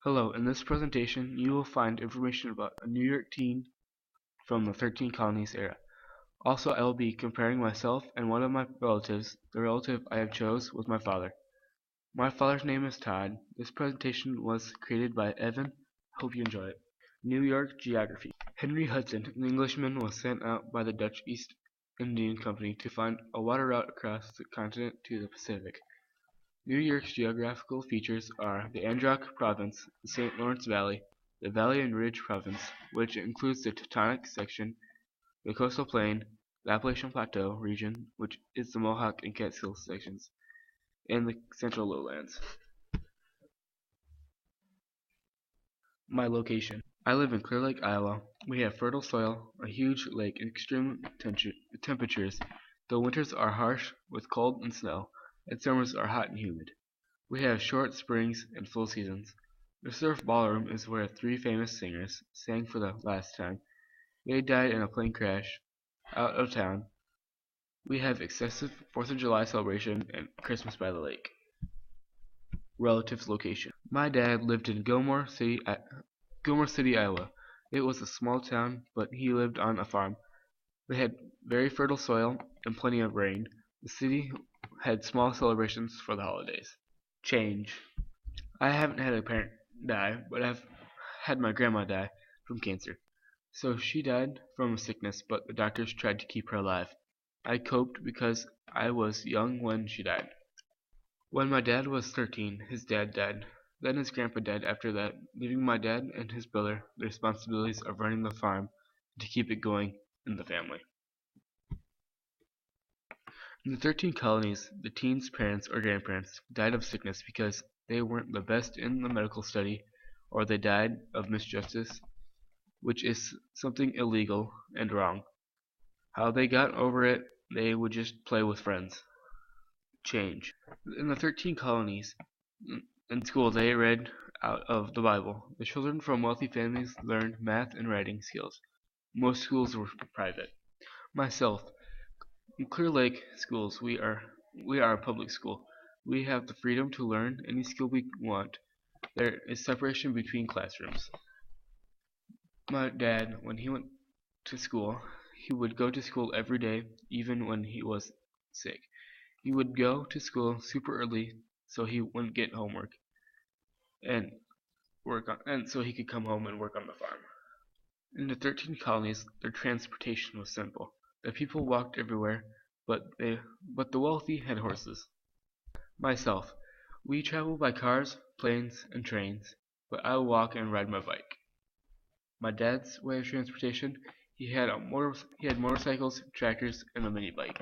Hello, in this presentation you will find information about a New York teen from the 13 Colonies era. Also, I will be comparing myself and one of my relatives. The relative I have chose was my father. My father's name is Todd. This presentation was created by Evan. Hope you enjoy it. New York Geography. Henry Hudson, an Englishman, was sent out by the Dutch East Indian Company to find a water route across the continent to the Pacific. New York's geographical features are the Androck Province, the St. Lawrence Valley, the Valley and Ridge Province, which includes the Teutonic section, the Coastal Plain, the Appalachian Plateau region, which is the Mohawk and Catskill sections, and the Central Lowlands. My location. I live in Clear Lake, Iowa. We have fertile soil, a huge lake, and extreme temperatures. The winters are harsh with cold and snow, and summers are hot and humid. We have short springs and full seasons. The Surf Ballroom is where three famous singers sang for the last time. They died in a plane crash out of town. We have excessive 4th of July celebration and Christmas by the lake. Relatives location. My dad lived in Gilmore City, Iowa. It was a small town, but he lived on a farm. They had very fertile soil and plenty of rain. The city had small celebrations for the holidays. Change. I haven't had a parent die, but I've had my grandma die from cancer. So she died from a sickness, but the doctors tried to keep her alive. I coped because I was young when she died. When my dad was 13, his dad died. Then his grandpa died after that, leaving my dad and his brother the responsibilities of running the farm and to keep it going in the family. In the 13 colonies, the teens' parents or grandparents died of sickness because they weren't the best in the medical study, or they died of misjustice, which is something illegal and wrong. How they got over it, they would just play with friends. Change. In the 13 colonies, in school they read out of the Bible. The children from wealthy families learned math and writing skills. Most schools were private. Myself, in Clear Lake schools, we are a public school. We have the freedom to learn any skill we want. There is separation between classrooms. My dad, when he went to school, he would go to school every day, even when he was sick. He would go to school super early so he wouldn't get homework and so he could come home and work on the farm. In the 13 colonies, their transportation was simple. The people walked everywhere, but the wealthy had horses. Myself, we travel by cars, planes, and trains, but I walk and ride my bike. My dad's way of transportation, he had motorcycles, tractors, and a mini bike.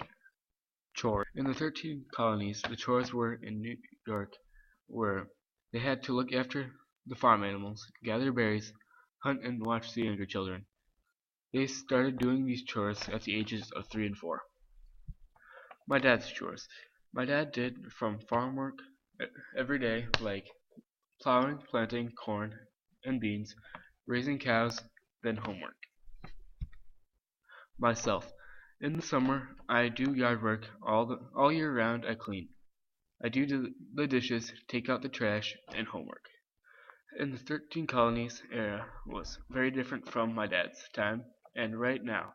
Chores. In the 13 colonies, the chores were in New York, where they had to look after the farm animals, gather berries, hunt, and watch the younger children. They started doing these chores at the ages of 3 and 4. My dad's chores. My dad did from farm work every day, like plowing, planting corn and beans, raising cows, then homework. Myself. In the summer, I do yard work all year round. I clean. I do the dishes, take out the trash, and homework. In the 13 colonies era was very different from my dad's time, and right now,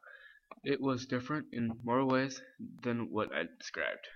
it was different in more ways than what I described.